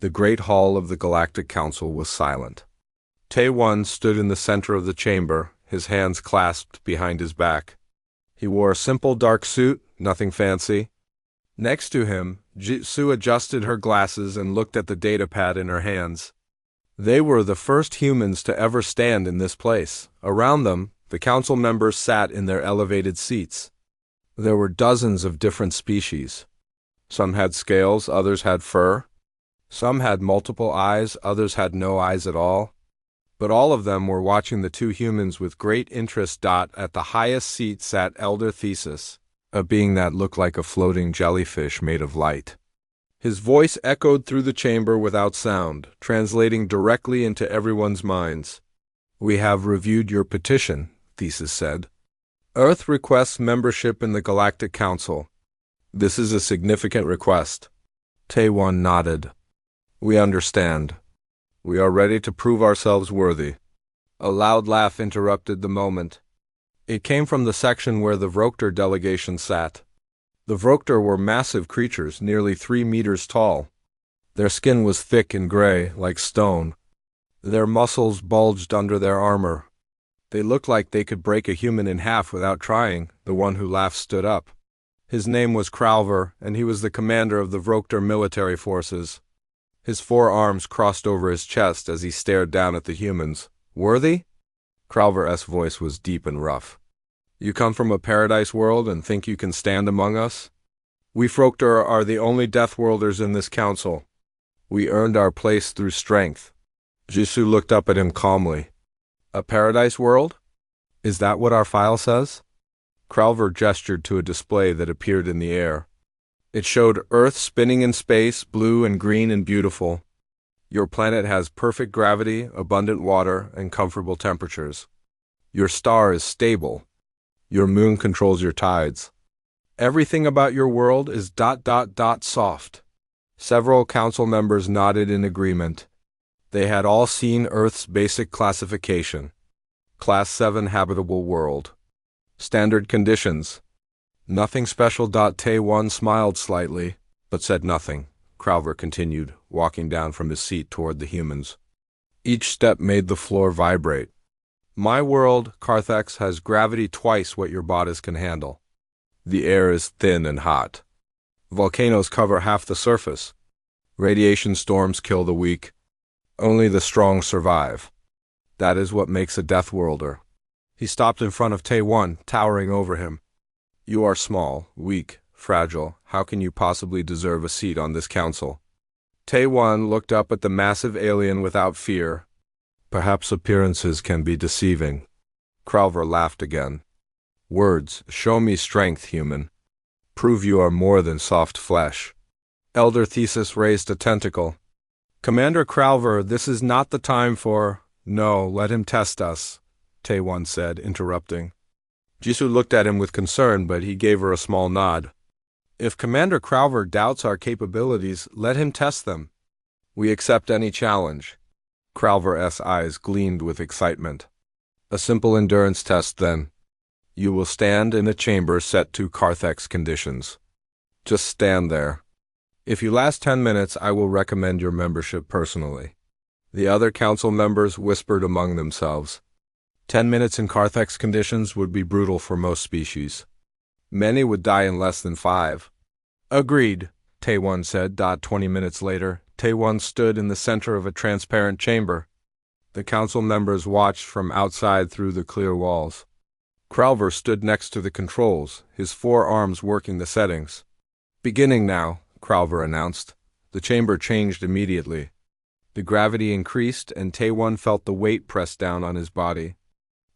The great hall of the Galactic Council was silent. Tae-Won stood in the center of the chamber, his hands clasped behind his back. He wore a simple dark suit, nothing fancy. Next to him, Jisoo adjusted her glasses and looked at the datapad in her hands. They were the first humans to ever stand in this place. Around them, the council members sat in their elevated seats. There were dozens of different species. Some had scales, others had fur. Some had multiple eyes, others had no eyes at all. But all of them were watching the two humans with great interest. At the highest seat sat Elder Thesis, a being that looked like a floating jellyfish made of light. His voice echoed through the chamber without sound, translating directly into everyone's minds. "We have reviewed your petition," Thesis said. "Earth requests membership in the Galactic Council. This is a significant request." Tae-Won nodded. "We understand. We are ready to prove ourselves worthy." A loud laugh interrupted the moment. It came from the section where the Vrokter delegation sat. The Vrokter were massive creatures, nearly 3 meters tall. Their skin was thick and gray, like stone. Their muscles bulged under their armor. They looked like they could break a human in half without trying. The one who laughed stood up. His name was Crowver, and he was the commander of the Vrokter military forces. His 4 arms crossed over his chest as he stared down at the humans. "Worthy?" Crowver's voice was deep and rough. "You come from a paradise world and think you can stand among us? We Vrokter are the only Deathworlders in this council. We earned our place through strength." Jisoo looked up at him calmly. "A paradise world? Is that what our file says?" Crowver gestured to a display that appeared in the air. It showed Earth spinning in space, blue and green and beautiful. Your planet has perfect gravity, abundant water, and comfortable temperatures. Your star is stable. Your moon controls your tides. Everything about your world is ... soft. Several council members nodded in agreement. They had all seen Earth's basic classification. Class 7 habitable world. Standard conditions. Nothing special. Tae-Won smiled slightly, but said nothing. Crowver continued, walking down from his seat toward the humans. Each step made the floor vibrate. "My world, Carthex, has gravity twice what your bodies can handle. The air is thin and hot. Volcanoes cover half the surface. Radiation storms kill the weak. Only the strong survive. That is what makes a Deathworlder." He stopped in front of Tae-Won, towering over him. "You are small, weak, fragile. How can you possibly deserve a seat on this council?" Tae-Won looked up at the massive alien without fear. "Perhaps appearances can be deceiving." Crowver laughed again. "Words, show me strength, human. Prove you are more than soft flesh." Elder Thesis raised a tentacle. "Commander Crowver, this is not the time for—" "No, let him test us," Tae-Won said, interrupting. Jisoo looked at him with concern, but he gave her a small nod. "If Commander Crowver doubts our capabilities, let him test them. We accept any challenge." Crowver's eyes gleamed with excitement. "A simple endurance test, then. You will stand in a chamber set to Carthex conditions. Just stand there. If you last 10 minutes, I will recommend your membership personally." The other council members whispered among themselves. 10 minutes in Carthex conditions would be brutal for most species. Many would die in less than 5. "Agreed," Tae-Won said. 20 minutes later, Tae-Won stood in the center of a transparent chamber. The council members watched from outside through the clear walls. Crowver stood next to the controls, his 4 arms working the settings. "Beginning now," Crowver announced. The chamber changed immediately. The gravity increased, and Tae-Won felt the weight press down on his body.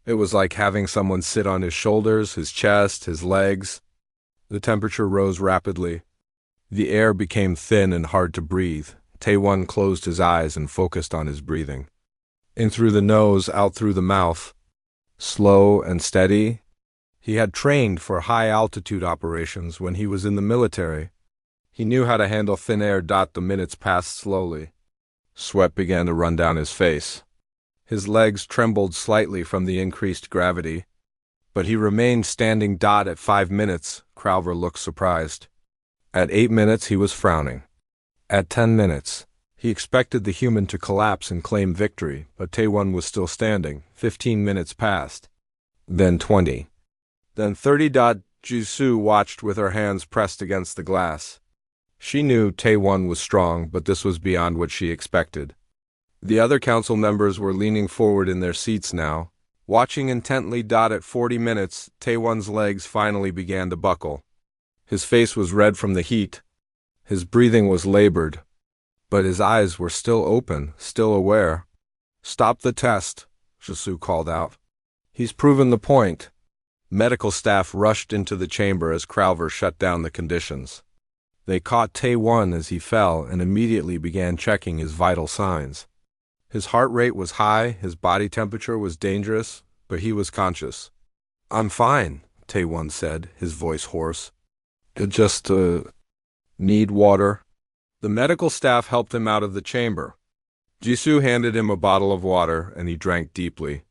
It was like having someone sit on his shoulders, his chest, his legs. The temperature rose rapidly. The air became thin and hard to breathe. Tae-Won closed his eyes and focused on his breathing. In through the nose, out through the mouth. Slow and steady. He had trained for high-altitude operations when he was in the military. He knew how to handle thin air. The minutes passed slowly. Sweat began to run down his face. His legs trembled slightly from the increased gravity, but he remained standing. At 5 minutes, Crowver looked surprised. At 8 minutes, he was frowning. At 10 minutes, He expected the human to collapse and claim victory, but Tae-Won was still standing. 15 minutes passed. Then 20. Then 30. Jisoo watched with her hands pressed against the glass. She knew Tae-Won was strong, but this was beyond what she expected. The other council members were leaning forward in their seats now, watching intently. At 40 minutes, Tae-Won's legs finally began to buckle. His face was red from the heat. His breathing was labored. But his eyes were still open, still aware. "Stop the test," Jisoo called out. "He's proven the point." Medical staff rushed into the chamber as Crowver shut down the conditions. They caught Tae-Won as he fell and immediately began checking his vital signs. His heart rate was high, his body temperature was dangerous, but he was conscious. "I'm fine," Tae-Won said, his voice hoarse. "I just, need water." The medical staff helped him out of the chamber. Jisoo handed him a bottle of water, and he drank deeply.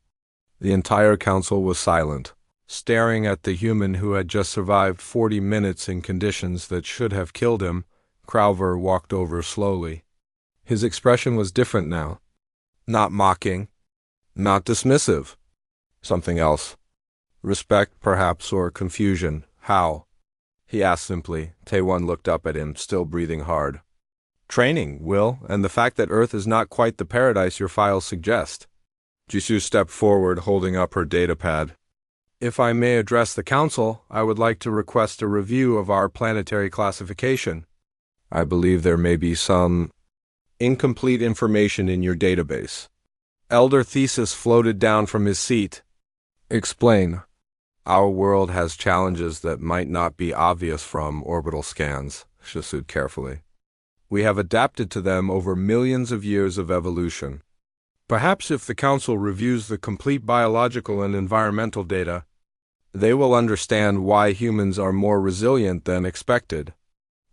The entire council was silent, staring at the human who had just survived 40 minutes in conditions that should have killed him. Crowver walked over slowly. His expression was different now. Not mocking, not dismissive. Something else. Respect, perhaps, or confusion. "How?" he asked simply. Tae-Won looked up at him, still breathing hard. "Training, Will, and the fact that Earth is not quite the paradise your files suggest." Jisoo stepped forward, holding up her datapad. "If I may address the council, I would like to request a review of our planetary classification. I believe there may be some incomplete information in your database." Elder Thesis floated down from his seat. "Explain." "Our world has challenges that might not be obvious from orbital scans," Jisoo carefully. "We have adapted to them over millions of years of evolution. Perhaps if the Council reviews the complete biological and environmental data, they will understand why humans are more resilient than expected."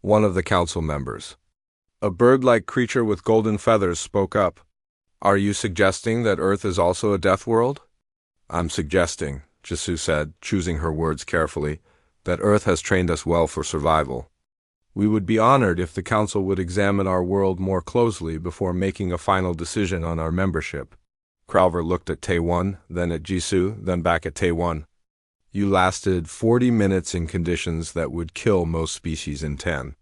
One of the Council members, a bird-like creature with golden feathers, spoke up. "Are you suggesting that Earth is also a death world?" "I'm suggesting," Jisoo said, choosing her words carefully, "that Earth has trained us well for survival. We would be honored if the Council would examine our world more closely before making a final decision on our membership." Crowver looked at Tae-Won, then at Jisoo, then back at Tae-Won. "You lasted 40 minutes in conditions that would kill most species in 10.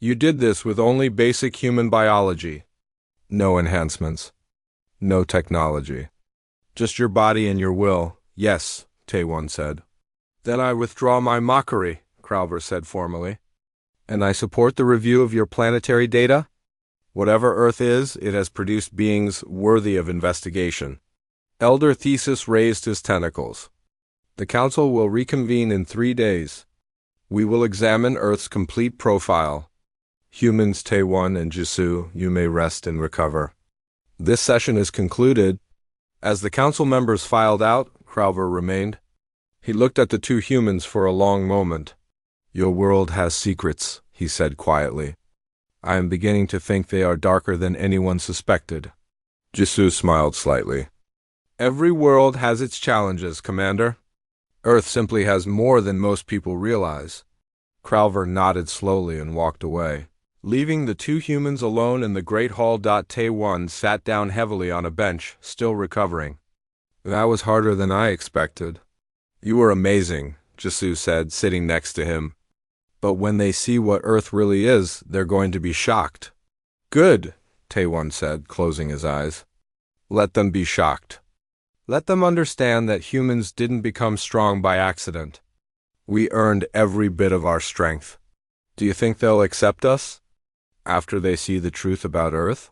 You did this with only basic human biology. No enhancements. No technology. Just your body and your will." "Yes," Tae-Won said. "Then I withdraw my mockery," Crowver said formally. "And I support the review of your planetary data? Whatever Earth is, it has produced beings worthy of investigation." Elder Thesis raised his tentacles. "The Council will reconvene in 3 days. We will examine Earth's complete profile. Humans, Tae-Won and Jisoo, you may rest and recover. This session is concluded." As the Council members filed out, Crowver remained. He looked at the two humans for a long moment. "Your world has secrets," he said quietly. "I am beginning to think they are darker than anyone suspected." Jisoo smiled slightly. "Every world has its challenges, Commander. Earth simply has more than most people realize." Crowver nodded slowly and walked away, leaving the two humans alone in the great hall. Tae-Won sat down heavily on a bench, still recovering. "That was harder than I expected." "You were amazing," Jisoo said, sitting next to him. "But when they see what Earth really is, they're going to be shocked." "Good," Tae-Won said, closing his eyes. "Let them be shocked. Let them understand that humans didn't become strong by accident. We earned every bit of our strength. Do you think they'll accept us after they see the truth about Earth?"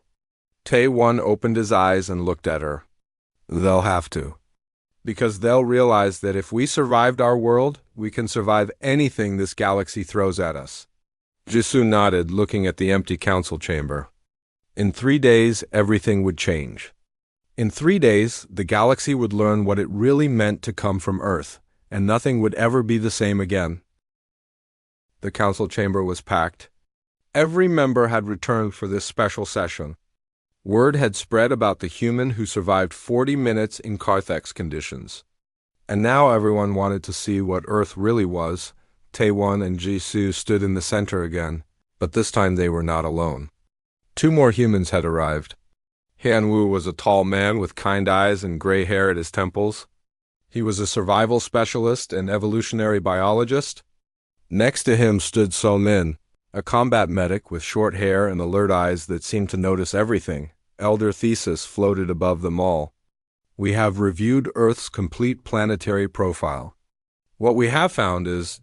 Tae-Won opened his eyes and looked at her. "They'll have to. Because they'll realize that if we survived our world, we can survive anything this galaxy throws at us." Jisoo nodded, looking at the empty council chamber. In 3 days, everything would change. In 3 days, the galaxy would learn what it really meant to come from Earth, and nothing would ever be the same again. The council chamber was packed. Every member had returned for this special session. Word had spread about the human who survived 40 minutes in Carthex conditions. And now everyone wanted to see what Earth really was. Tae-Won and Jisoo stood in the center again, but this time they were not alone. 2 more humans had arrived. Han-Wu was a tall man with kind eyes and gray hair at his temples. He was a survival specialist and evolutionary biologist. Next to him stood So-Min, a combat medic with short hair and alert eyes that seemed to notice everything. Elder Thesis floated above them all. We have reviewed Earth's complete planetary profile. What we have found is ...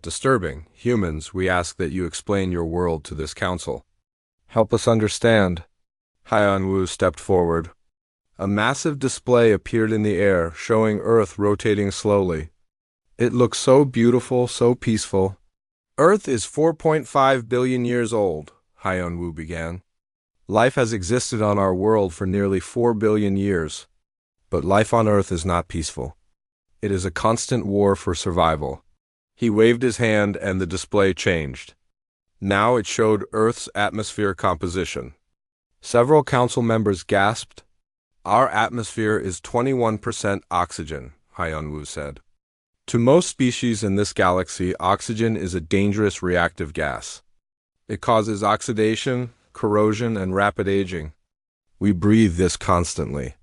disturbing. Humans, we ask that you explain your world to this council. Help us understand. Han-Wu stepped forward. A massive display appeared in the air, showing Earth rotating slowly. It looked so beautiful, so peaceful. Earth is 4.5 billion years old, Han-Wu began. Life has existed on our world for nearly 4 billion years. But life on Earth is not peaceful. It is a constant war for survival. He waved his hand and the display changed. Now it showed Earth's atmosphere composition. Several council members gasped. Our atmosphere is 21% oxygen, Han-Wu said. To most species in this galaxy, oxygen is a dangerous reactive gas. It causes oxidation, corrosion, and rapid aging. We breathe this constantly.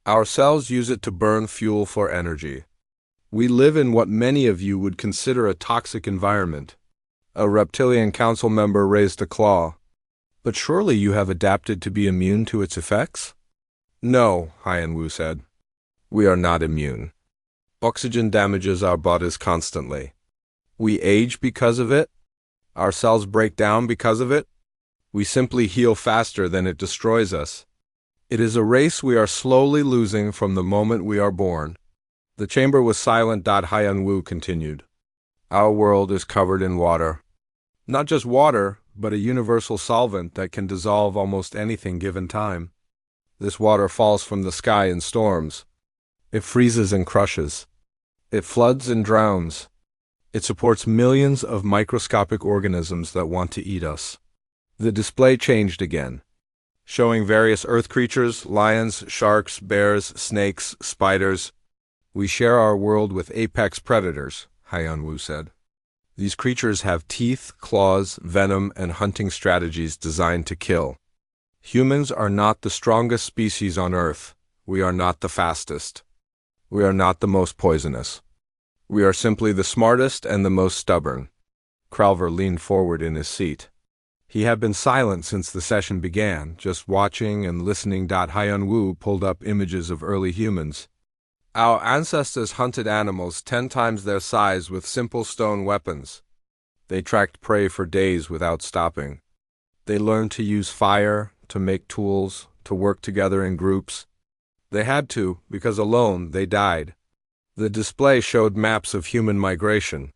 Our cells use it to burn fuel for energy. We live in what many of you would consider a toxic environment. A reptilian council member raised a claw. But surely you have adapted to be immune to its effects? No, Han-Wu said. We are not immune. Oxygen damages our bodies constantly. We age because of it. Our cells break down because of it. We simply heal faster than it destroys us. It is a race we are slowly losing from the moment we are born. The chamber was silent. Han-Wu continued. Our world is covered in water. Not just water, but a universal solvent that can dissolve almost anything given time. This water falls from the sky in storms. It freezes and crushes. It floods and drowns. It supports millions of microscopic organisms that want to eat us. The display changed again, showing various earth creatures, lions, sharks, bears, snakes, spiders. We share our world with apex predators, Han-Wu said. These creatures have teeth, claws, venom, and hunting strategies designed to kill. Humans are not the strongest species on Earth. We are not the fastest. We are not the most poisonous. We are simply the smartest and the most stubborn. Crowver leaned forward in his seat. He had been silent since the session began, just watching and listening. Han-Wu pulled up images of early humans. Our ancestors hunted animals 10 times their size with simple stone weapons. They tracked prey for days without stopping. They learned to use fire, to make tools, to work together in groups. They had to, because alone they died. The display showed maps of human migration.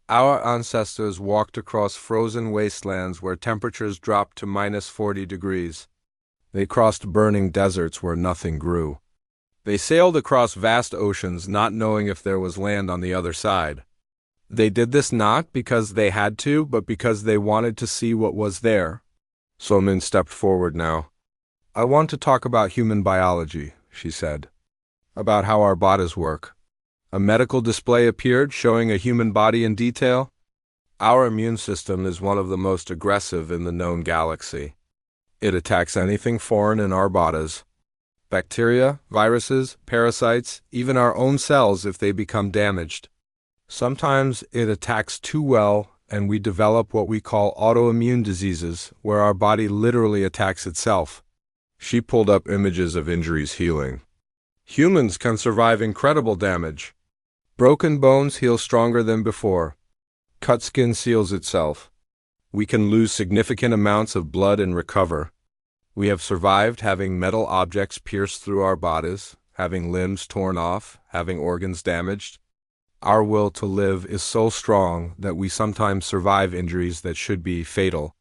Our ancestors walked across frozen wastelands where temperatures dropped to -40 degrees. They crossed burning deserts where nothing grew. They sailed across vast oceans not knowing if there was land on the other side. They did this not because they had to, but because they wanted to see what was there. So-Min stepped forward now. I want to talk about human biology, she said. About how our bodies work. A medical display appeared showing a human body in detail. Our immune system is one of the most aggressive in the known galaxy. It attacks anything foreign in our bodies. Bacteria, viruses, parasites, even our own cells if they become damaged. Sometimes it attacks too well, and we develop what we call autoimmune diseases, where our body literally attacks itself. She pulled up images of injuries healing. Humans can survive incredible damage. Broken bones heal stronger than before. Cut skin seals itself. We can lose significant amounts of blood and recover. We have survived having metal objects pierced through our bodies, having limbs torn off, having organs damaged. Our will to live is so strong that we sometimes survive injuries that should be fatal.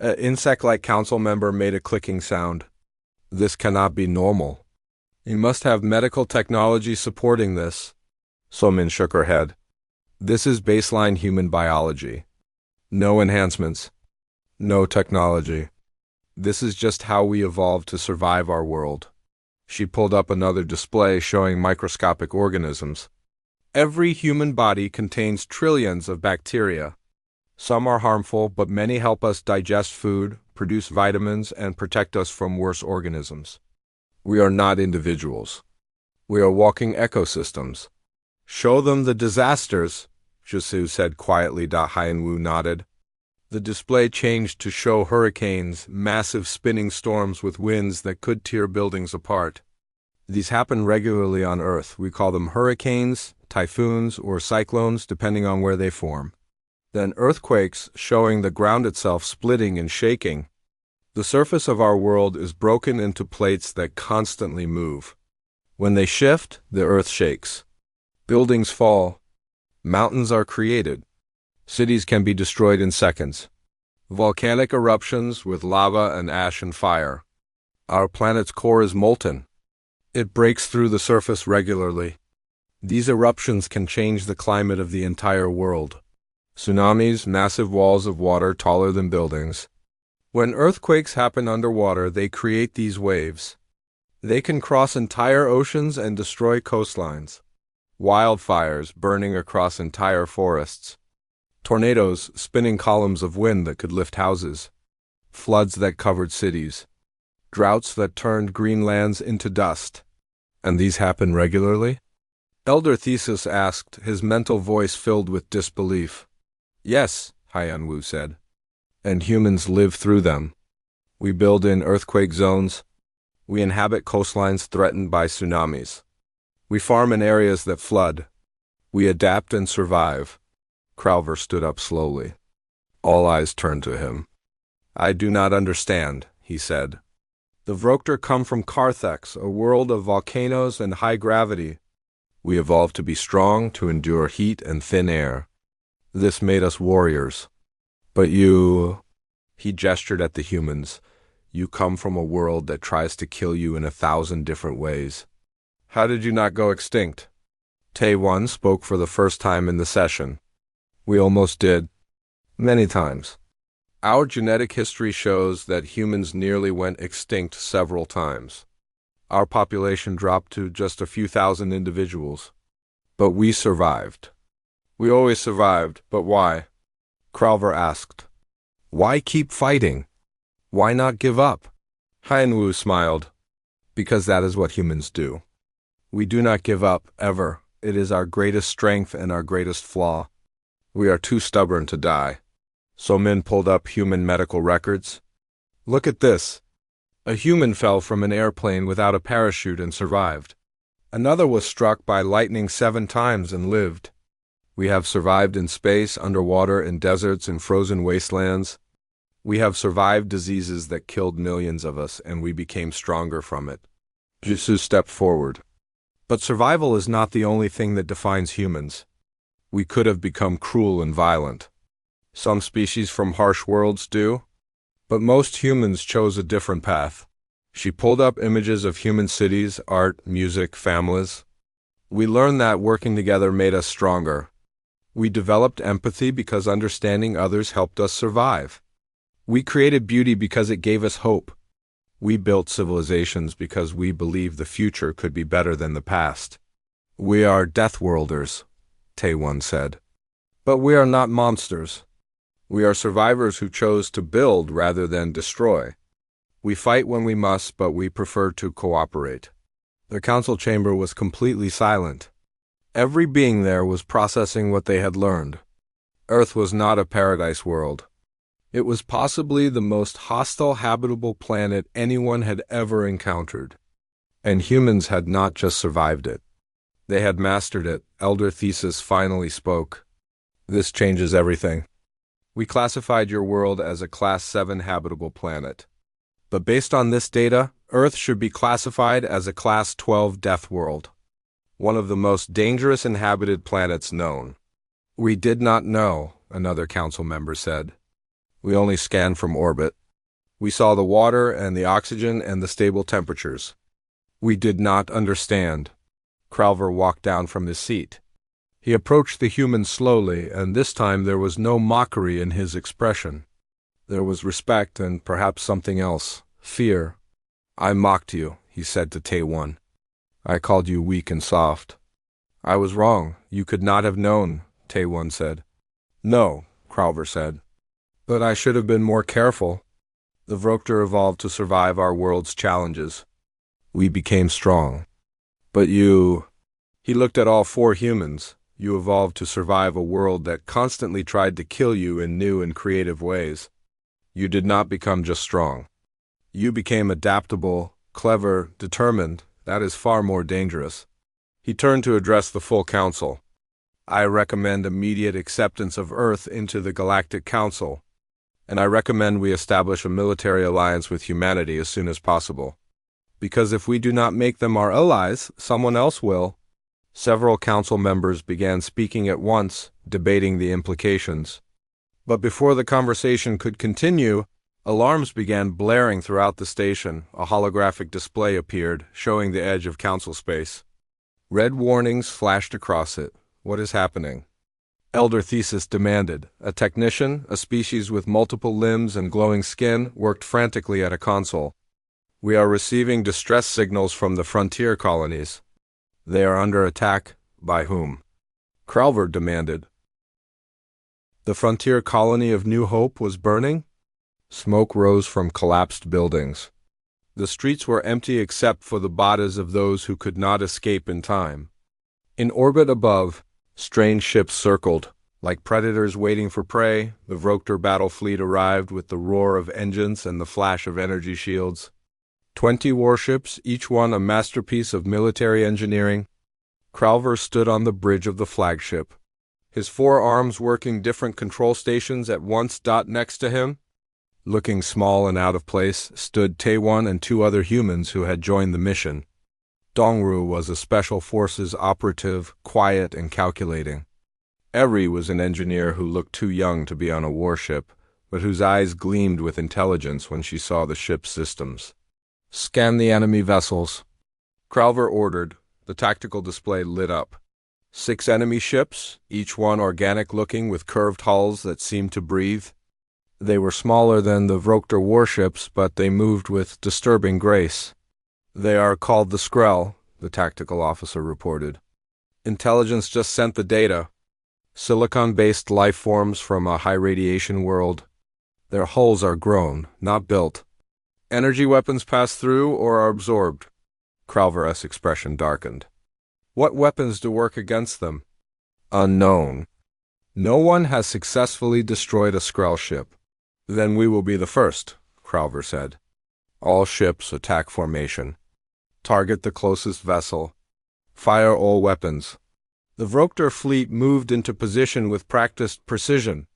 An insect-like council member made a clicking sound. This cannot be normal. You must have medical technology supporting this. So-Min shook her head. This is baseline human biology. No enhancements. No technology. This is just how we evolved to survive our world. She pulled up another display showing microscopic organisms. Every human body contains trillions of bacteria. Some are harmful, but many help us digest food, produce vitamins, and protect us from worse organisms. We are not individuals. We are walking ecosystems. Show them the disasters, Jisu said quietly. Haiyan nodded. The display changed to show hurricanes, massive spinning storms with winds that could tear buildings apart. These happen regularly on Earth. We call them hurricanes, typhoons, or cyclones, depending on where they form. Then earthquakes, showing the ground itself splitting and shaking. The surface of our world is broken into plates that constantly move. When they shift, the Earth shakes. Buildings fall. Mountains are created. Cities can be destroyed in seconds. Volcanic eruptions with lava and ash and fire. Our planet's core is molten. It breaks through the surface regularly. These eruptions can change the climate of the entire world. Tsunamis, massive walls of water taller than buildings. When earthquakes happen underwater, they create these waves. They can cross entire oceans and destroy coastlines. Wildfires burning across entire forests. Tornadoes, spinning columns of wind that could lift houses. Floods that covered cities. Droughts that turned green lands into dust. And these happen regularly? Elder Theseus asked, his mental voice filled with disbelief. Yes, Haiyan said. And humans live through them. We build in earthquake zones. We inhabit coastlines threatened by tsunamis. We farm in areas that flood. We adapt and survive. Crowver stood up slowly. All eyes turned to him. I do not understand, he said. The Vrokter come from Carthex, a world of volcanoes and high gravity. We evolved to be strong, to endure heat and thin air. This made us warriors. But you... He gestured at the humans. You come from a world that tries to kill you in 1,000 different ways. How did you not go extinct? Tae-1 spoke for the first time in the session. We almost did. Many times. Our genetic history shows that humans nearly went extinct several times. Our population dropped to just a few thousand individuals. But we survived. We always survived, but why? Crowver asked. Why keep fighting? Why not give up? Haiyan smiled. Because that is what humans do. We do not give up, ever. It is our greatest strength and our greatest flaw. We are too stubborn to die. So Min pulled up human medical records. Look at this. A human fell from an airplane without a parachute and survived. Another was struck by lightning 7 times and lived. We have survived in space, underwater, in deserts, in frozen wastelands. We have survived diseases that killed millions of us, and we became stronger from it. Jisu stepped forward. But survival is not the only thing that defines humans. We could have become cruel and violent. Some species from harsh worlds do. But most humans chose a different path. She pulled up images of human cities, art, music, families. We learned that working together made us stronger. We developed empathy because understanding others helped us survive. We created beauty because it gave us hope. We built civilizations because we believed the future could be better than the past. We are Deathworlders, Tae-1 said. But we are not monsters. We are survivors who chose to build rather than destroy. We fight when we must, but we prefer to cooperate. The council chamber was completely silent. Every being there was processing what they had learned. Earth was not a paradise world. It was possibly the most hostile habitable planet anyone had ever encountered. And humans had not just survived it. They had mastered it. Elder Theseus finally spoke. This changes everything. We classified your world as a Class 7 habitable planet. But based on this data, Earth should be classified as a Class 12 death world. One of the most dangerous inhabited planets known. We did not know, another council member said. We only scanned from orbit. We saw the water and the oxygen and the stable temperatures. We did not understand. Crowver walked down from his seat. He approached the human slowly, and this time there was no mockery in his expression. There was respect and perhaps something else, fear. I mocked you, he said to Tae-1. I called you weak and soft. I was wrong. You could not have known, Tae-1 said. No, Crowver said. But I should have been more careful. The Vrokter evolved to survive our world's challenges. We became strong. But you... He looked at all four humans. You evolved to survive a world that constantly tried to kill you in new and creative ways. You did not become just strong. You became adaptable, clever, determined. That is far more dangerous. He turned to address the full council. I recommend immediate acceptance of Earth into the Galactic Council, and I recommend we establish a military alliance with humanity as soon as possible. Because if we do not make them our allies, someone else will. Several council members began speaking at once, debating the implications. But before the conversation could continue, alarms began blaring throughout the station. A holographic display appeared, showing the edge of council space. Red warnings flashed across it. What is happening? Elder Thesis demanded. A technician, a species with multiple limbs and glowing skin, worked frantically at a console. We are receiving distress signals from the frontier colonies. They are under attack. By whom? Crowver demanded. The frontier colony of New Hope was burning? Smoke rose from collapsed buildings. The streets were empty except for the bodies of those who could not escape in time. In orbit above, strange ships circled. Like predators waiting for prey, the Vrokter battle fleet arrived with the roar of engines and the flash of energy shields. 20 warships, each one a masterpiece of military engineering. Crowver stood on the bridge of the flagship, his four arms working different control stations at once. Next to him, looking small and out of place, stood Taewon and two other humans who had joined the mission. Dongru was a special forces operative, quiet and calculating. Eri was an engineer who looked too young to be on a warship, but whose eyes gleamed with intelligence when she saw the ship's systems. Scan the enemy vessels. Crowver ordered. The tactical display lit up. 6 enemy ships, each one organic-looking with curved hulls that seemed to breathe. They were smaller than the Vrokter warships, but they moved with disturbing grace. They are called the Skrell, the tactical officer reported. Intelligence just sent the data. Silicon-based life forms from a high-radiation world. Their hulls are grown, not built. Energy weapons pass through or are absorbed. Crowver's expression darkened. What weapons do work against them? Unknown. No one has successfully destroyed a Skrell ship. Then we will be the first, Crowver said. All ships attack formation. Target the closest vessel. Fire all weapons. The Vrokter fleet moved into position with practiced precision.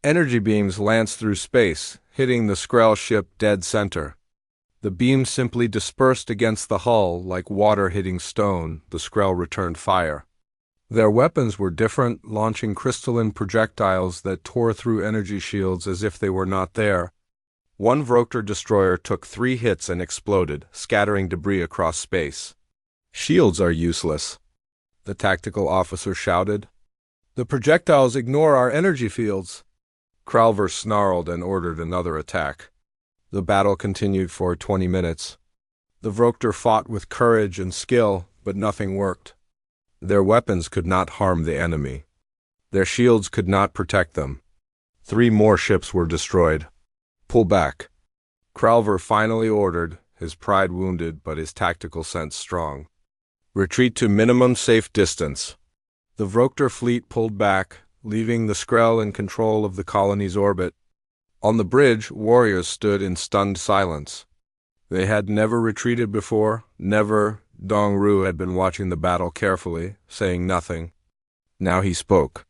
Energy beams lanced through space, hitting the Skrell ship dead center. The beams simply dispersed against the hull like water hitting stone. The Skrell returned fire. Their weapons were different, launching crystalline projectiles that tore through energy shields as if they were not there. One Vrokter destroyer took 3 hits and exploded, scattering debris across space. Shields are useless, the tactical officer shouted. The projectiles ignore our energy fields. Crowver snarled and ordered another attack. The battle continued for 20 minutes. The Vrokter fought with courage and skill, but nothing worked. Their weapons could not harm the enemy. Their shields could not protect them. 3 more ships were destroyed. Pull back. Crowver finally ordered, his pride wounded but his tactical sense strong. Retreat to minimum safe distance. The Vrokter fleet pulled back, leaving the Skrell in control of the colony's orbit. On the bridge, warriors stood in stunned silence. They had never retreated before, never. Dongru had been watching the battle carefully, saying nothing. Now he spoke.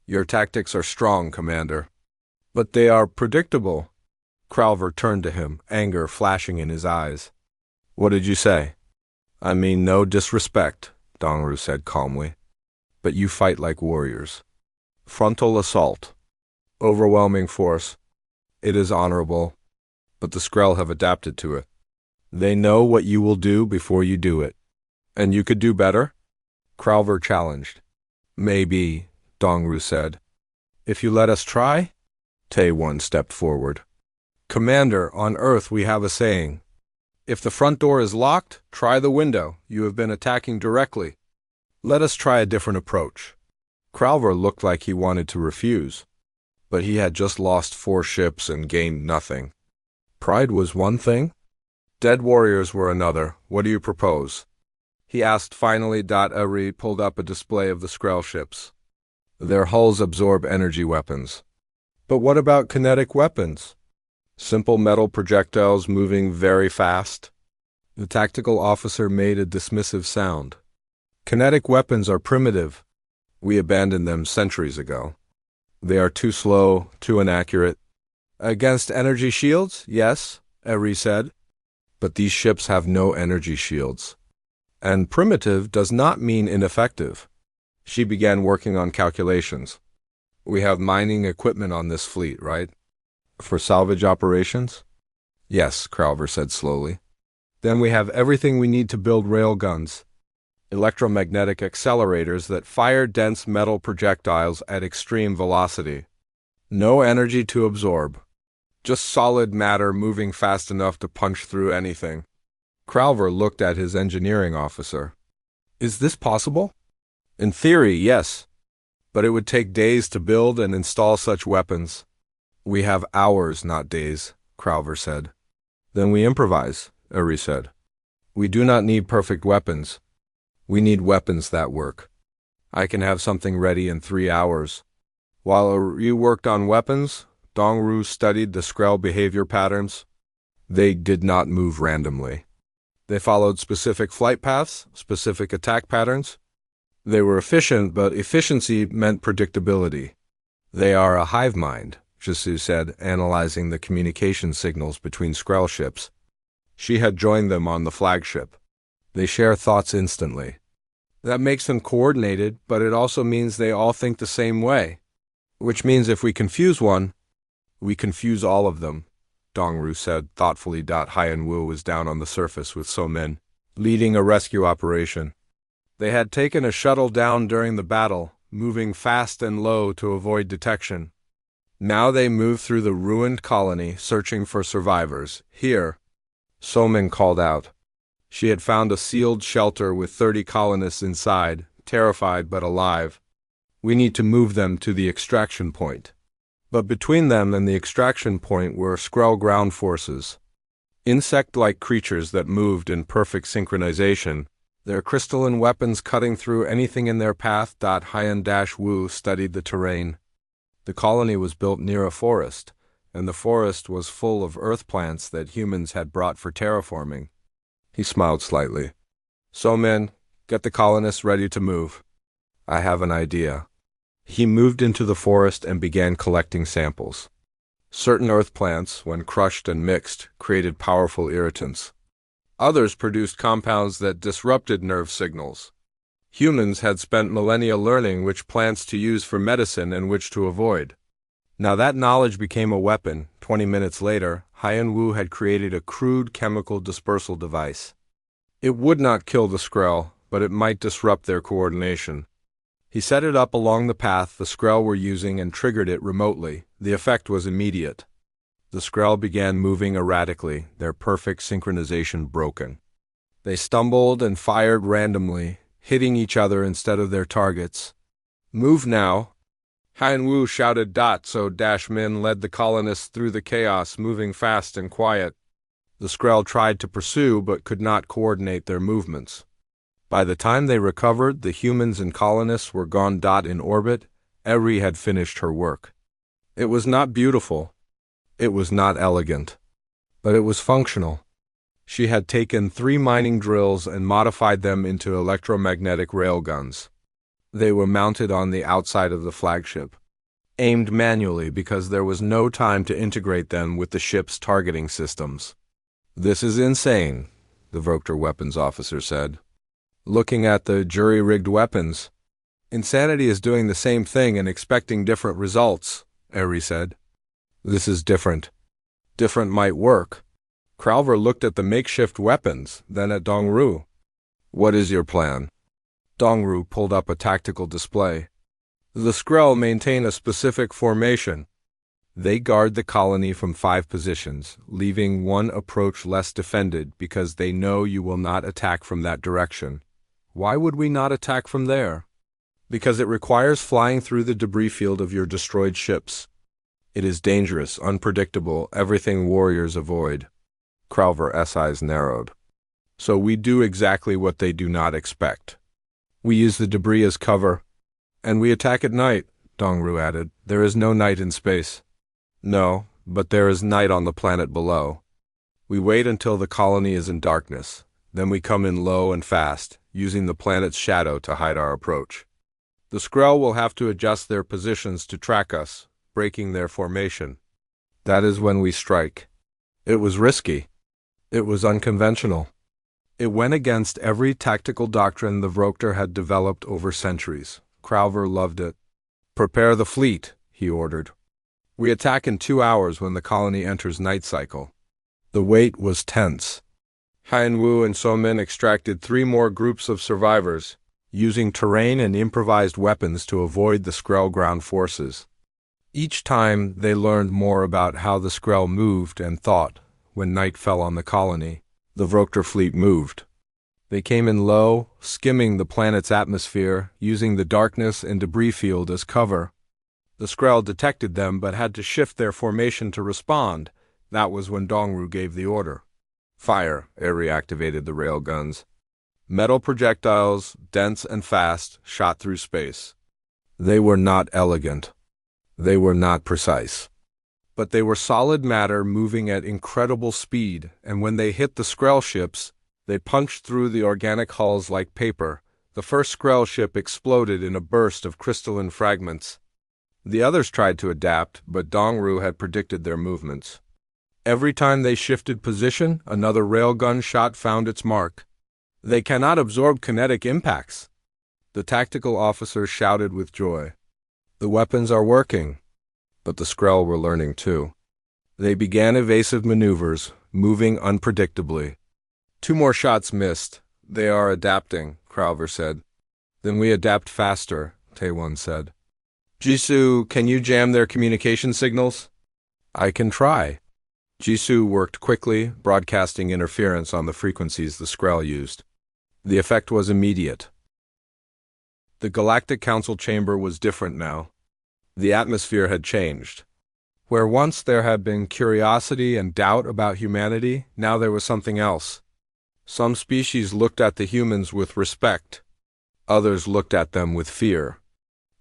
Your tactics are strong, Commander. But they are predictable. Crowver turned to him, anger flashing in his eyes. What did you say? I mean no disrespect, Dongru said calmly. But you fight like warriors. Frontal assault. Overwhelming force. It is honorable, but the Skrell have adapted to it. They know what you will do before you do it. And you could do better? Crowver challenged. Maybe, Dongru said. If you let us try? Taewon stepped forward. Commander, on Earth we have a saying. If the front door is locked, try the window. You have been attacking directly. Let us try a different approach. Crowver looked like he wanted to refuse. But he had just lost 4 ships and gained nothing. Pride was one thing? Dead warriors were another. What do you propose? He asked finally. Ari pulled up a display of the Skrull ships. Their hulls absorb energy weapons. But what about kinetic weapons? Simple metal projectiles moving very fast? The tactical officer made a dismissive sound. Kinetic weapons are primitive. We abandoned them centuries ago. They are too slow, too inaccurate. Against energy shields? Yes, Eri said. But these ships have no energy shields. And primitive does not mean ineffective. She began working on calculations. We have mining equipment on this fleet, right? For salvage operations? Yes, Crowver said slowly. Then we have everything we need to build railguns. Electromagnetic accelerators that fire dense metal projectiles at extreme velocity. No energy to absorb. Just solid matter moving fast enough to punch through anything. Crowver looked at his engineering officer. Is this possible? In theory, yes. But it would take days to build and install such weapons. We have hours, not days, Crowver said. Then we improvise, Eri said. We do not need perfect weapons. We need weapons that work. I can have something ready in 3 hours. While Eri worked on weapons, Dongru studied the Skrull behavior patterns. They did not move randomly. They followed specific flight paths, specific attack patterns. They were efficient, but efficiency meant predictability. They are a hive mind, Jisu said, analyzing the communication signals between Skrull ships. She had joined them on the flagship. They share thoughts instantly. That makes them coordinated, but it also means they all think the same way. Which means if we confuse one, we confuse all of them, Dongru said thoughtfully. Haiyan Wu was down on the surface with Somin, leading a rescue operation. They had taken a shuttle down during the battle, moving fast and low to avoid detection. Now they moved through the ruined colony, searching for survivors. Here, Somin called out. She had found a sealed shelter with 30 colonists inside, terrified but alive. We need to move them to the extraction point. But between them and the extraction point were Skrull ground forces. Insect-like creatures that moved in perfect synchronization, their crystalline weapons cutting through anything in their path. Haiyan-Wu studied the terrain. The colony was built near a forest, and the forest was full of earth plants that humans had brought for terraforming. He smiled slightly. Somin, get the colonists ready to move. I have an idea. He moved into the forest and began collecting samples. Certain earth plants, when crushed and mixed, created powerful irritants. Others produced compounds that disrupted nerve signals. Humans had spent millennia learning which plants to use for medicine and which to avoid. Now that knowledge became a weapon. 20 minutes later, Haiyan Wu had created a crude chemical dispersal device. It would not kill the Skrull, but it might disrupt their coordination. He set it up along the path the Skrull were using and triggered it remotely. The effect was immediate. The Skrull began moving erratically, their perfect synchronization broken. They stumbled and fired randomly, hitting each other instead of their targets. Move now. Haiyan Wu shouted. So Min led the colonists through the chaos, moving fast and quiet. The Skrull tried to pursue but could not coordinate their movements. By the time they recovered, the humans and colonists were gone. In orbit, Eri had finished her work. It was not beautiful. It was not elegant. But it was functional. She had taken 3 mining drills and modified them into electromagnetic railguns. They were mounted on the outside of the flagship, aimed manually because there was no time to integrate them with the ship's targeting systems. This is insane, the Vokter weapons officer said. Looking at the jury-rigged weapons. Insanity is doing the same thing and expecting different results, Eri said. This is different. Different might work. Crowver looked at the makeshift weapons, then at Dongru. What is your plan? Dongru pulled up a tactical display. The Skrull maintain a specific formation. They guard the colony from 5 positions, leaving one approach less defended because they know you will not attack from that direction. Why would we not attack from there? Because it requires flying through the debris field of your destroyed ships. It is dangerous, unpredictable, everything warriors avoid. Crowver's eyes narrowed. So we do exactly what they do not expect. We use the debris as cover, and we attack at night, Dongru added. There is no night in space. No, but there is night on the planet below. We wait until the colony is in darkness. Then we come in low and fast, using the planet's shadow to hide our approach. The Skrull will have to adjust their positions to track us, breaking their formation. That is when we strike. It was risky. It was unconventional. It went against every tactical doctrine the Vrokter had developed over centuries. Crowver loved it. Prepare the fleet, he ordered. We attack in 2 hours when the colony enters night cycle. The wait was tense. Haiyan-Wu and So-Min extracted 3 more groups of survivors, using terrain and improvised weapons to avoid the Skrull ground forces. Each time, they learned more about how the Skrull moved and thought. When night fell on the colony, the Vrokter fleet moved. They came in low, skimming the planet's atmosphere, using the darkness and debris field as cover. The Skrull detected them but had to shift their formation to respond. That was when Dongru gave the order. Fire, air reactivated the railguns. Metal projectiles, dense and fast, shot through space. They were not elegant. They were not precise. But they were solid matter moving at incredible speed, and when they hit the Skrull ships, they punched through the organic hulls like paper. The first Skrull ship exploded in a burst of crystalline fragments. The others tried to adapt, but Dongru had predicted their movements. Every time they shifted position, another railgun shot found its mark. They cannot absorb kinetic impacts. The tactical officer shouted with joy. The weapons are working. But the Skrull were learning too. They began evasive maneuvers, moving unpredictably. 2 more shots missed. They are adapting, Crowver said. Then we adapt faster, Taewon said. Jisoo, can you jam their communication signals? I can try. Jisoo worked quickly, broadcasting interference on the frequencies the Skrull used. The effect was immediate. The Galactic Council chamber was different now. The atmosphere had changed. Where once there had been curiosity and doubt about humanity, now there was something else. Some species looked at the humans with respect. Others looked at them with fear.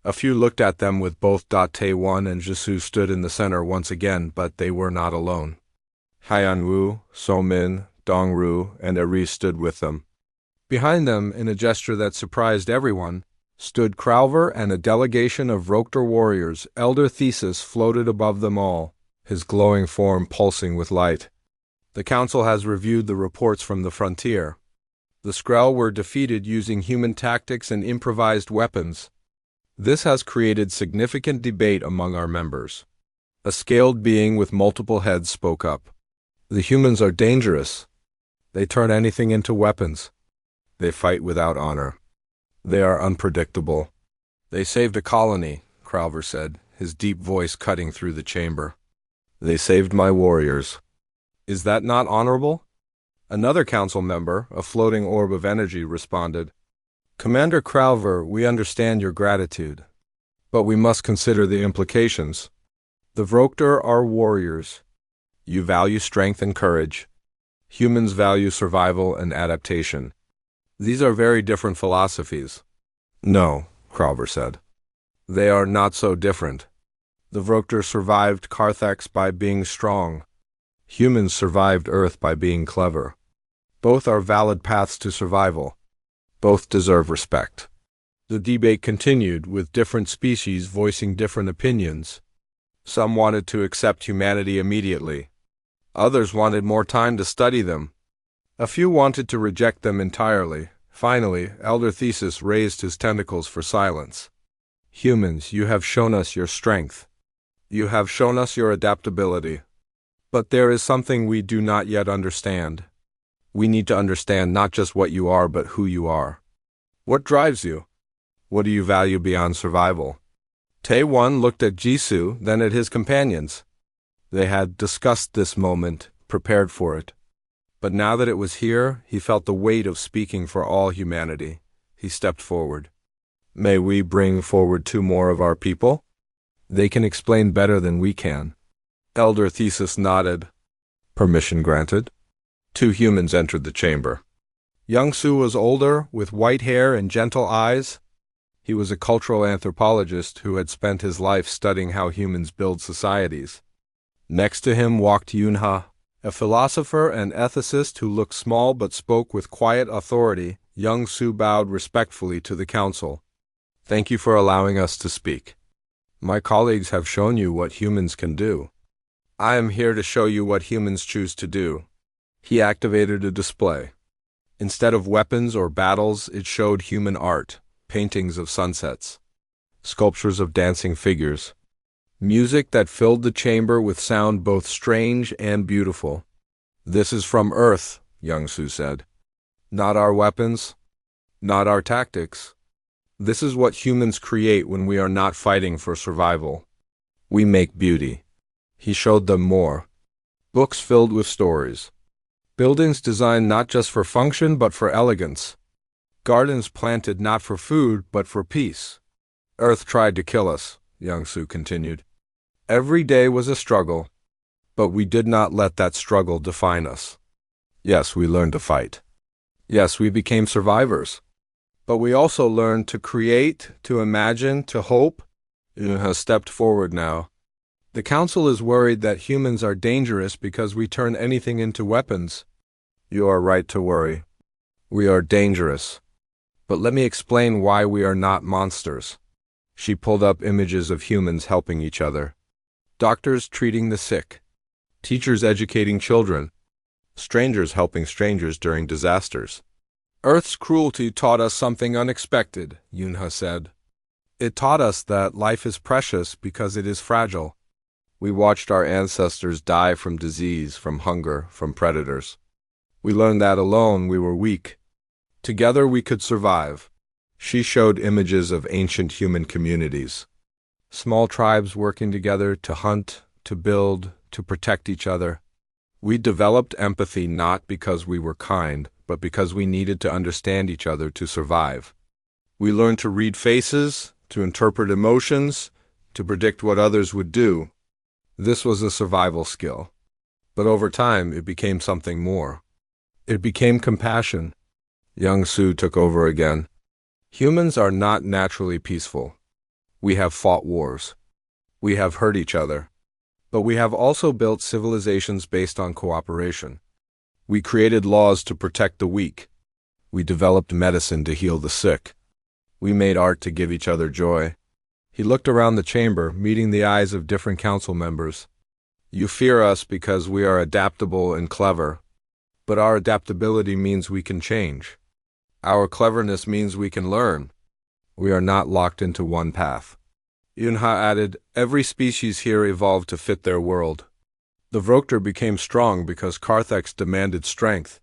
A few looked at them with both. Taewon and Jisoo stood in the center once again, but they were not alone. Haiyan-Wu, So-Min, Dongru, and Eri stood with them. Behind them, in a gesture that surprised everyone, stood Crowver and a delegation of Vrokter warriors. Elder Thesis floated above them all, his glowing form pulsing with light. The council has reviewed the reports from the frontier. The Skrull were defeated using human tactics and improvised weapons. This has created significant debate among our members. A scaled being with multiple heads spoke up. The humans are dangerous. They turn anything into weapons. They fight without honor. They are unpredictable. They saved a colony, Crowver said, his deep voice cutting through the chamber. They saved my warriors. Is that not honorable? Another council member, a floating orb of energy, responded. Commander Crowver, we understand your gratitude. But we must consider the implications. The Vrokter are warriors. You value strength and courage. Humans value survival and adaptation. These are very different philosophies. No, Crowver said. They are not so different. The Vrokter survived Carthax by being strong. Humans survived Earth by being clever. Both are valid paths to survival. Both deserve respect. The debate continued, with different species voicing different opinions. Some wanted to accept humanity immediately. Others wanted more time to study them. A few wanted to reject them entirely. Finally, Elder Thesis raised his tentacles for silence. Humans, you have shown us your strength. You have shown us your adaptability. But there is something we do not yet understand. We need to understand not just what you are, but who you are. What drives you? What do you value beyond survival? Taewon looked at Jisoo, then at his companions. They had discussed this moment, prepared for it. But now that it was here, he felt the weight of speaking for all humanity. He stepped forward. May we bring forward 2 more of our people? They can explain better than we can. Elder Thesis nodded. Permission granted. 2 humans entered the chamber. Young Su was older, with white hair and gentle eyes. He was a cultural anthropologist who had spent his life studying how humans build societies. Next to him walked Yunha, a philosopher and ethicist who looked small but spoke with quiet authority. Young Su bowed respectfully to the council. Thank you for allowing us to speak. My colleagues have shown you what humans can do. I am here to show you what humans choose to do. He activated a display. Instead of weapons or battles, it showed human art, paintings of sunsets, sculptures of dancing figures, music that filled the chamber with sound both strange and beautiful. This is from Earth, Young Su said. Not our weapons, not our tactics. This is what humans create when we are not fighting for survival. We make beauty. He showed them more. Books filled with stories. Buildings designed not just for function but for elegance. Gardens planted not for food but for peace. Earth tried to kill us, Young Su continued. Every day was a struggle, but we did not let that struggle define us. Yes, we learned to fight. Yes, we became survivors. But we also learned to create, to imagine, to hope. You have stepped forward now. The Council is worried that humans are dangerous because we turn anything into weapons. You are right to worry. We are dangerous. But let me explain why we are not monsters. She pulled up images of humans helping each other. Doctors treating the sick. Teachers educating children. Strangers helping strangers during disasters. Earth's cruelty taught us something unexpected, Yunha said. It taught us that life is precious because it is fragile. We watched our ancestors die from disease, from hunger, from predators. We learned that alone we were weak. Together we could survive. She showed images of ancient human communities. Small tribes working together to hunt, to build, to protect each other. We developed empathy not because we were kind, but because we needed to understand each other to survive. We learned to read faces, to interpret emotions, to predict what others would do. This was a survival skill. But over time, it became something more. It became compassion. Young Su took over again. Humans are not naturally peaceful. We have fought wars. We have hurt each other. But we have also built civilizations based on cooperation. We created laws to protect the weak. We developed medicine to heal the sick. We made art to give each other joy. He looked around the chamber, meeting the eyes of different council members. You fear us because we are adaptable and clever. But our adaptability means we can change. Our cleverness means we can learn. We are not locked into one path. Yunha added, every species here evolved to fit their world. The Vrokter became strong because Carthex demanded strength.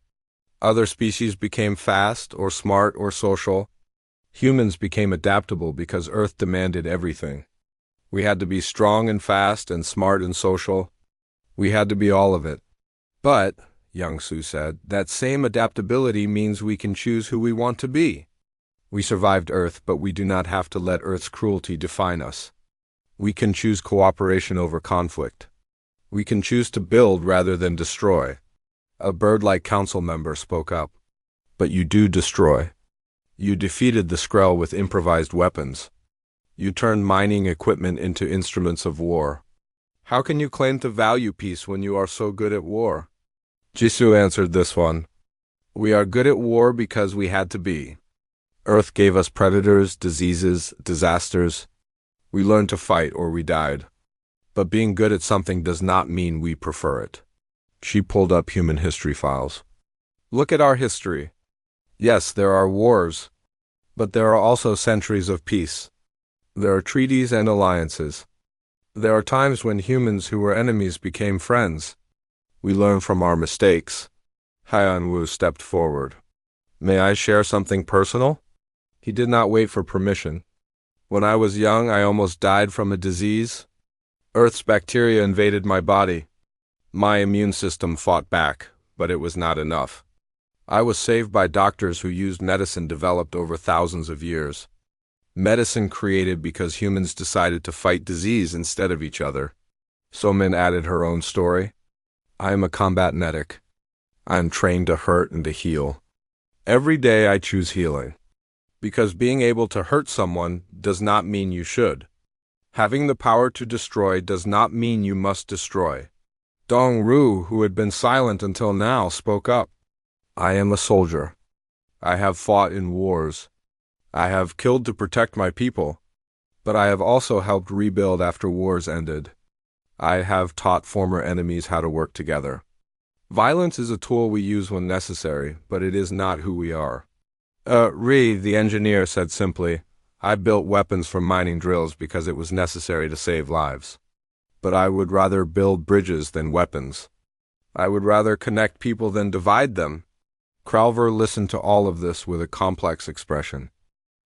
Other species became fast or smart or social. Humans became adaptable because Earth demanded everything. We had to be strong and fast and smart and social. We had to be all of it. But, Young Su said, that same adaptability means we can choose who we want to be. We survived Earth, but we do not have to let Earth's cruelty define us. We can choose cooperation over conflict. We can choose to build rather than destroy. A bird-like council member spoke up. But you do destroy. You defeated the Skrull with improvised weapons. You turned mining equipment into instruments of war. How can you claim to value peace when you are so good at war? Jisoo answered this one. We are good at war because we had to be. Earth gave us predators, diseases, disasters. We learned to fight or we died. But being good at something does not mean we prefer it. She pulled up human history files. Look at our history. Yes, there are wars, but there are also centuries of peace. There are treaties and alliances. There are times when humans who were enemies became friends. We learn from our mistakes. Haiyan Wu stepped forward. May I share something personal? He did not wait for permission. When I was young, I almost died from a disease. Earth's bacteria invaded my body. My immune system fought back, but it was not enough. I was saved by doctors who used medicine developed over thousands of years. Medicine created because humans decided to fight disease instead of each other. Somin added her own story. I am a combat medic. I am trained to hurt and to heal. Every day I choose healing. Because being able to hurt someone does not mean you should. Having the power to destroy does not mean you must destroy. Dong Ru, who had been silent until now, spoke up. I am a soldier. I have fought in wars. I have killed to protect my people. But I have also helped rebuild after wars ended. I have taught former enemies how to work together. Violence is a tool we use when necessary, but it is not who we are. The engineer said simply, I built weapons for mining drills because it was necessary to save lives. But I would rather build bridges than weapons. I would rather connect people than divide them. Crowver listened to all of this with a complex expression.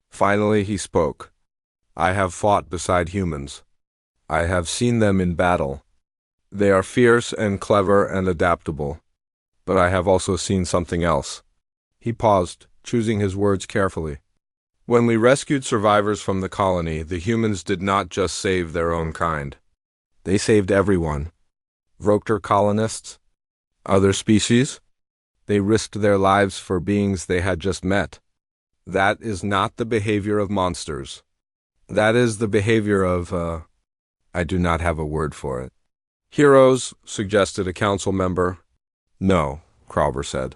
Finally he spoke. I have fought beside humans. I have seen them in battle. They are fierce and clever and adaptable. But I have also seen something else. He paused, choosing his words carefully. When we rescued survivors from the colony, the humans did not just save their own kind. They saved everyone. Vrokter colonists, other species. They risked their lives for beings they had just met. That is not the behavior of monsters. That is the behavior of, I do not have a word for it. Heroes, suggested a council member. No, Crowver said.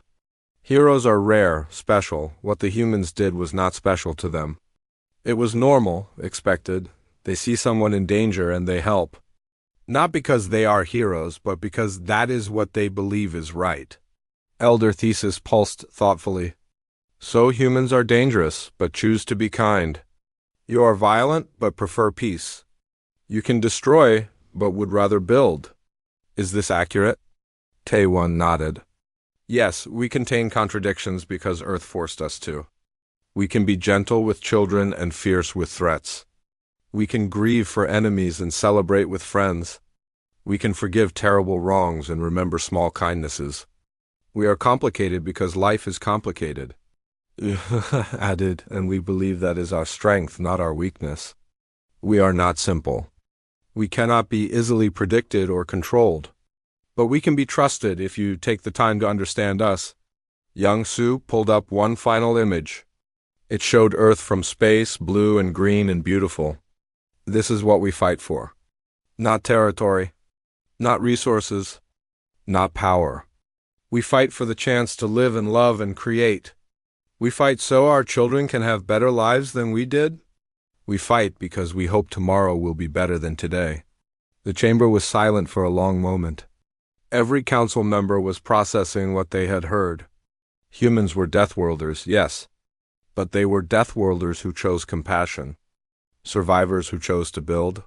Heroes are rare, special. What the humans did was not special to them. It was normal, expected. They see someone in danger and they help. Not because they are heroes, but because that is what they believe is right. Elder Thesis pulsed thoughtfully. So humans are dangerous, but choose to be kind. You are violent, but prefer peace. You can destroy, but would rather build. Is this accurate? Taewon nodded. Yes, we contain contradictions because Earth forced us to. We can be gentle with children and fierce with threats. We can grieve for enemies and celebrate with friends. We can forgive terrible wrongs and remember small kindnesses. We are complicated because life is complicated. Added, and we believe that is our strength, not our weakness. We are not simple. We cannot be easily predicted or controlled. But we can be trusted if you take the time to understand us. Young Su pulled up one final image. It showed Earth from space, blue and green and beautiful. This is what we fight for. Not territory. Not resources. Not power. We fight for the chance to live and love and create. We fight so our children can have better lives than we did. We fight because we hope tomorrow will be better than today. The chamber was silent for a long moment. Every council member was processing what they had heard. Humans were Deathworlders, yes, but they were Deathworlders who chose compassion, survivors who chose to build,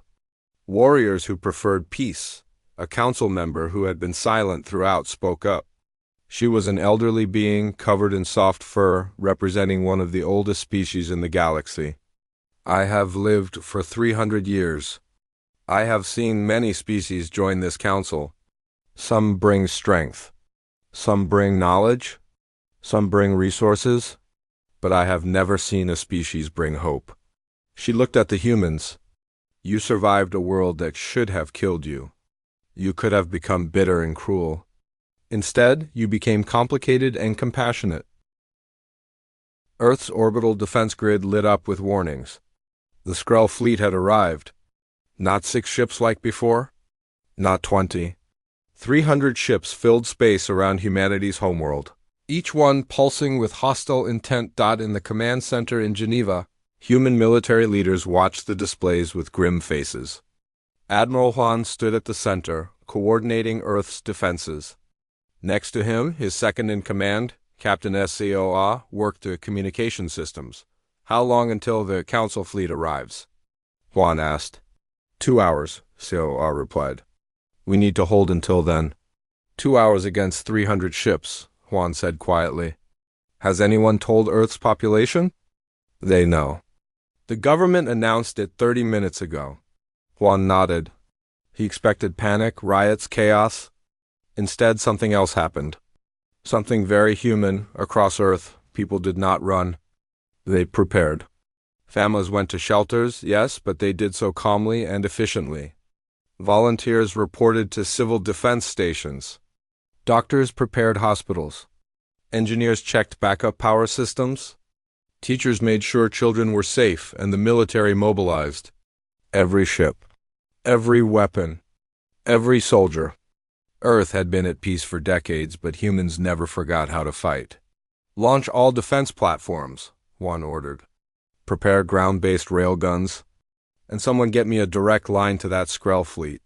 warriors who preferred peace. A council member who had been silent throughout spoke up. She was an elderly being covered in soft fur, representing one of the oldest species in the galaxy. I have lived for 300 years. I have seen many species join this council. Some bring strength. Some bring knowledge. Some bring resources. But I have never seen a species bring hope. She looked at the humans. You survived a world that should have killed you. You could have become bitter and cruel. Instead, you became complicated and compassionate. Earth's orbital defense grid lit up with warnings. The Skrull fleet had arrived. Not 6 ships like before. Not 20. 300 ships filled space around humanity's homeworld. Each one pulsing with hostile intent. In the command center in Geneva, human military leaders watched the displays with grim faces. Admiral Huan stood at the center, coordinating Earth's defenses. Next to him, his second-in-command, Captain SCOA, worked the communication systems. How long until the Council fleet arrives? Huan asked. 2 hours, COA replied. We need to hold until then. 2 hours against 300 ships, Huan said quietly. Has anyone told Earth's population? They know. The government announced it 30 minutes ago. Huan nodded. He expected panic, riots, chaos. Instead, something else happened. Something very human. Across Earth, people did not run. They prepared. Families went to shelters, yes, but they did so calmly and efficiently. Volunteers reported to civil defense stations. Doctors prepared hospitals. Engineers checked backup power systems. Teachers made sure children were safe, and the military mobilized. Every ship, every weapon, every soldier. Earth had been at peace for decades, but humans never forgot how to fight. Launch all defense platforms, one ordered. Prepare ground-based railguns. And someone get me a direct line to that Skrull fleet.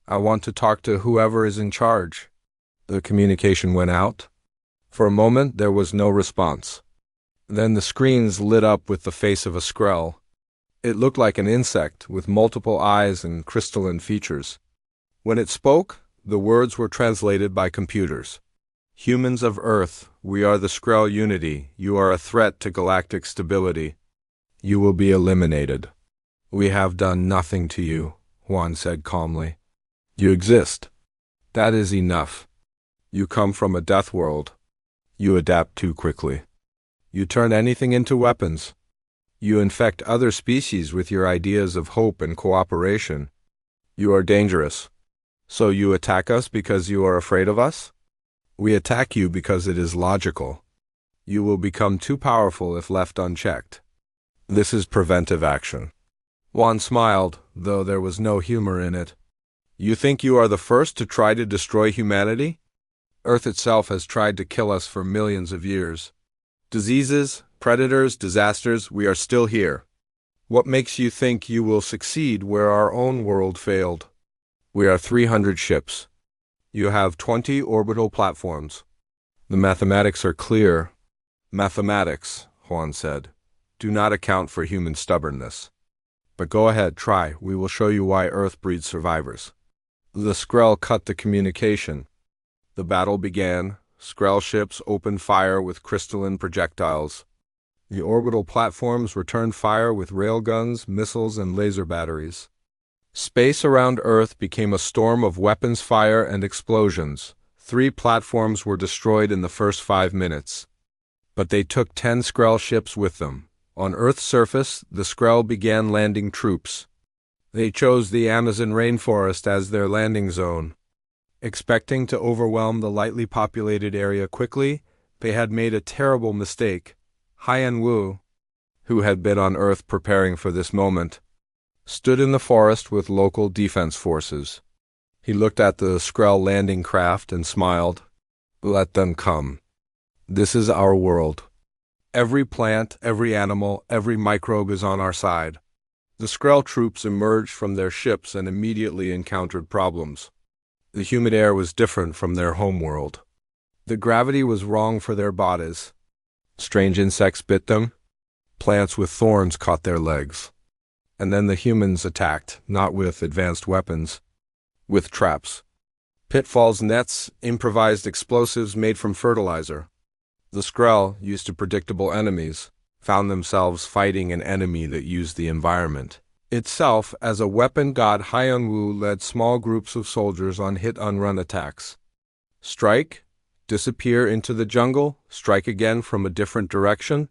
I want to talk to whoever is in charge. The communication went out. For a moment, there was no response. Then the screens lit up with the face of a Skrull. It looked like an insect with multiple eyes and crystalline features. When it spoke, the words were translated by computers. Humans of Earth, we are the Skrull Unity. You are a threat to galactic stability. You will be eliminated. We have done nothing to you, Juan said calmly. You exist. That is enough. You come from a death world. You adapt too quickly. You turn anything into weapons. You infect other species with your ideas of hope and cooperation. You are dangerous. So you attack us because you are afraid of us? We attack you because it is logical. You will become too powerful if left unchecked. This is preventive action. Juan smiled, though there was no humor in it. You think you are the first to try to destroy humanity? Earth itself has tried to kill us for millions of years. Diseases, predators, disasters, we are still here. What makes you think you will succeed where our own world failed? We are 300 ships. You have 20 orbital platforms. The mathematics are clear. Mathematics, Juan said, do not account for human stubbornness. But go ahead, try. We will show you why Earth breeds survivors. The Skrull cut the communication. The battle began. Skrull ships opened fire with crystalline projectiles. The orbital platforms returned fire with railguns, missiles, and laser batteries. Space around Earth became a storm of weapons fire and explosions. 3 platforms were destroyed in the first 5 minutes. But they took 10 Skrull ships with them. On Earth's surface, the Skrull began landing troops. They chose the Amazon rainforest as their landing zone. Expecting to overwhelm the lightly populated area quickly, they had made a terrible mistake. Haiyan Wu, who had been on Earth preparing for this moment, stood in the forest with local defense forces. He looked at the Skrull landing craft and smiled. Let them come. This is our world. Every plant, every animal, every microbe is on our side. The Skrull troops emerged from their ships and immediately encountered problems. The humid air was different from their homeworld. The gravity was wrong for their bodies. Strange insects bit them. Plants with thorns caught their legs. And then the humans attacked, not with advanced weapons, with traps. Pitfalls, nets, improvised explosives made from fertilizer. The Skrull, used to predictable enemies, found themselves fighting an enemy that used the environment itself as a weapon. God Haiyan Wu led small groups of soldiers on hit-and-run attacks. Strike, disappear into the jungle, strike again from a different direction.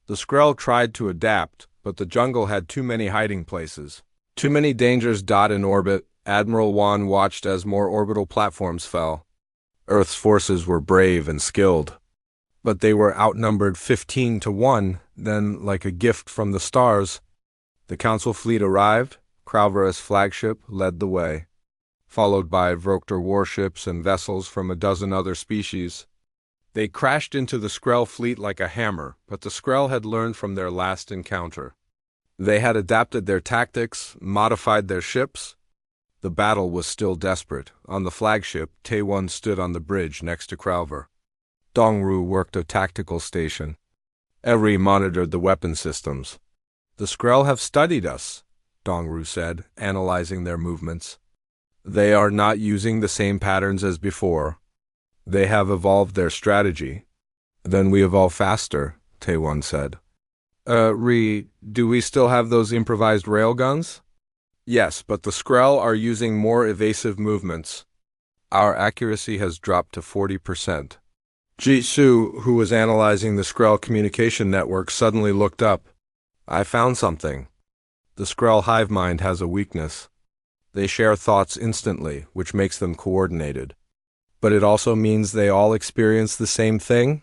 The Skrull tried to adapt, but the jungle had too many hiding places. Too many dangers. In orbit, Admiral Wan watched as more orbital platforms fell. Earth's forces were brave and skilled, but they were outnumbered 15 to 1. Then, like a gift from the stars, the Council fleet arrived. Kralvara's flagship led the way, followed by Vrokter warships and vessels from a dozen other species. They crashed into the Skrull fleet like a hammer, but the Skrull had learned from their last encounter. They had adapted their tactics, modified their ships. The battle was still desperate. On the flagship, Taewon stood on the bridge next to Kralvar. Dongru worked a tactical station. Eri monitored the weapon systems. The Skrull have studied us, Dongru said, analyzing their movements. They are not using the same patterns as before. They have evolved their strategy. Then we evolve faster, Taewon said. Do we still have those improvised railguns? Yes, but the Skrull are using more evasive movements. Our accuracy has dropped to 40%. Jitsu, who was analyzing the Skrull communication network, suddenly looked up. I found something. The Skrull hive mind has a weakness. They share thoughts instantly, which makes them coordinated. But it also means they all experience the same thing?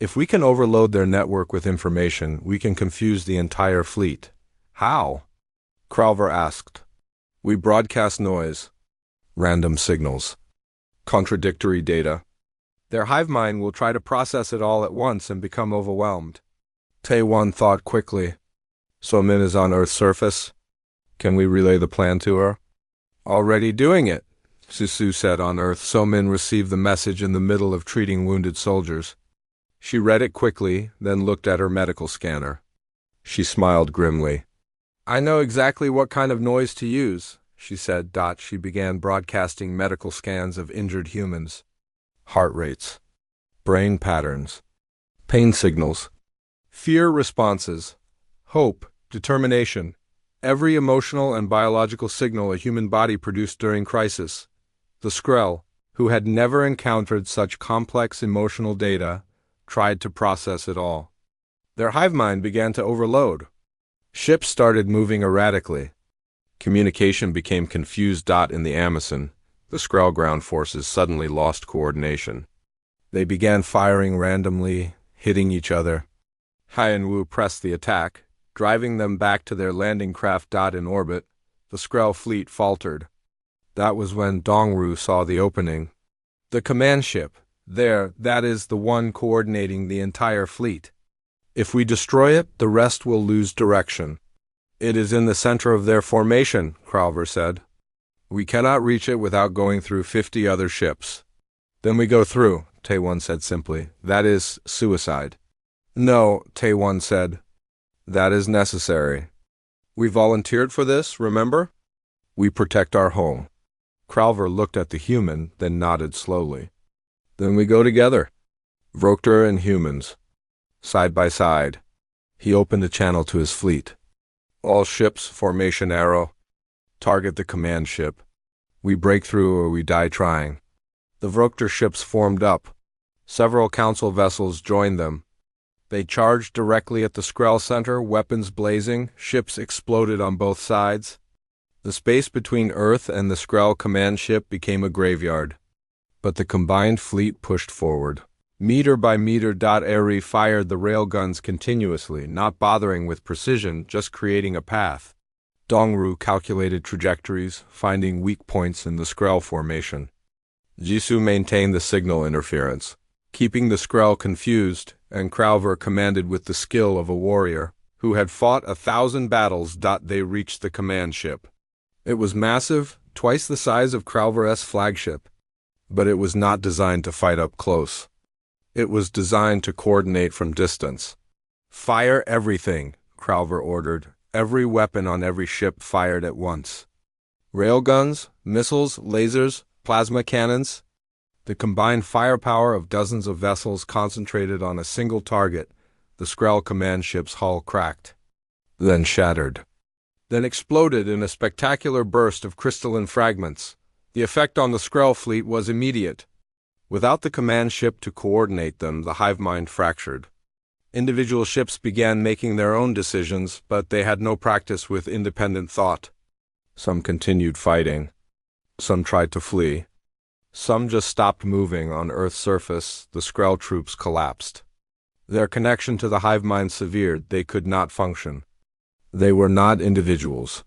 If we can overload their network with information, we can confuse the entire fleet. How? Crowver asked. We broadcast noise, random signals, contradictory data. Their hive mind will try to process it all at once and become overwhelmed. Tae-Won thought quickly. So-min is on Earth's surface. Can we relay the plan to her? Already doing it, Susu said. On Earth, So-min received the message in the middle of treating wounded soldiers. She read it quickly, then looked at her medical scanner. She smiled grimly. I know exactly what kind of noise to use, she said. She began broadcasting medical scans of injured humans. Heart rates, brain patterns, pain signals, fear responses, hope, determination, every emotional and biological signal a human body produced during crisis. The Skrull, who had never encountered such complex emotional data, tried to process it all. Their hive mind began to overload. Ships started moving erratically. Communication became confused. In the Amazon, the Skrull ground forces suddenly lost coordination. They began firing randomly, hitting each other. Hyen-Woo pressed the attack, driving them back to their landing craft. In orbit, the Skrull fleet faltered. That was when Dong-Ru saw the opening. The command ship, that is the one coordinating the entire fleet. If we destroy it, the rest will lose direction. It is in the center of their formation, Crowver said. We cannot reach it without going through 50 other ships. Then we go through, Tae-Won said simply. That is suicide. No, Tae-Won said. That is necessary. We volunteered for this, remember? We protect our home. Crowver looked at the human, then nodded slowly. Then we go together. Vrokter and humans. Side by side. He opened a channel to his fleet. All ships, formation arrow. Target the command ship. We break through or we die trying. The Vrokter ships formed up. Several council vessels joined them. They charged directly at the Skrull center, weapons blazing, ships exploded on both sides. The space between Earth and the Skrull command ship became a graveyard. But the combined fleet pushed forward. Meter by meter. Eri fired the railguns continuously, not bothering with precision, just creating a path. Dong-Ru calculated trajectories, finding weak points in the Skrull formation. Jisoo maintained the signal interference, keeping the Skrull confused, and Crowver commanded with the skill of a warrior who had fought 1,000 battles. They reached the command ship. It was massive, twice the size of Crowver's flagship, but it was not designed to fight up close. It was designed to coordinate from distance. Fire everything, Crowver ordered. Every weapon on every ship fired at once. Railguns, missiles, lasers, plasma cannons. The combined firepower of dozens of vessels concentrated on a single target. The Skrull command ship's hull cracked, then shattered, then exploded in a spectacular burst of crystalline fragments. The effect on the Skrull fleet was immediate. Without the command ship to coordinate them, the hive mind fractured. Individual ships began making their own decisions, but they had no practice with independent thought. Some continued fighting. Some tried to flee. Some just stopped moving. On Earth's surface, the Skrull troops collapsed. Their connection to the hive mind severed. They could not function. They were not individuals.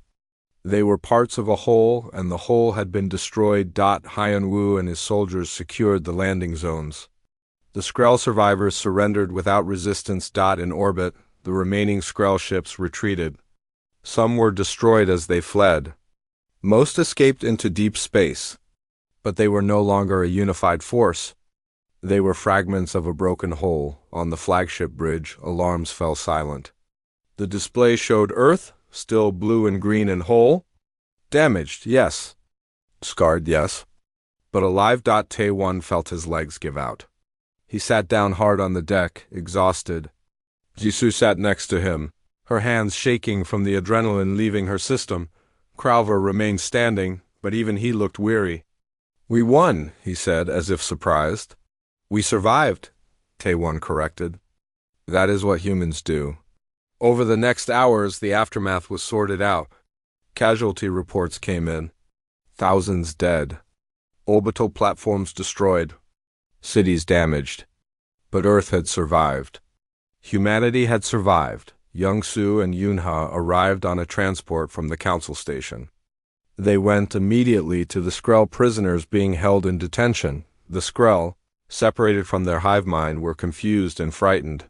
They were parts of a whole, and the whole had been destroyed. Hyen-Woo and his soldiers secured the landing zones. The Skrull survivors surrendered without resistance. In orbit, the remaining Skrull ships retreated. Some were destroyed as they fled. Most escaped into deep space. But they were no longer a unified force. They were fragments of a broken whole. On the flagship bridge, alarms fell silent. The display showed Earth, still blue and green and whole. Damaged, yes. Scarred, yes. But alive. Tae-Won felt his legs give out. He sat down hard on the deck, exhausted. Jisoo sat next to him, her hands shaking from the adrenaline leaving her system. Crowver remained standing, but even he looked weary. We won, he said, as if surprised. We survived, Tae-Won corrected. That is what humans do. Over the next hours, the aftermath was sorted out. Casualty reports came in. Thousands dead. Orbital platforms destroyed. Cities damaged. But Earth had survived. Humanity had survived. Young Su and Yunha arrived on a transport from the council station. They went immediately to the Skrull prisoners being held in detention. The Skrull, separated from their hive mind, were confused and frightened.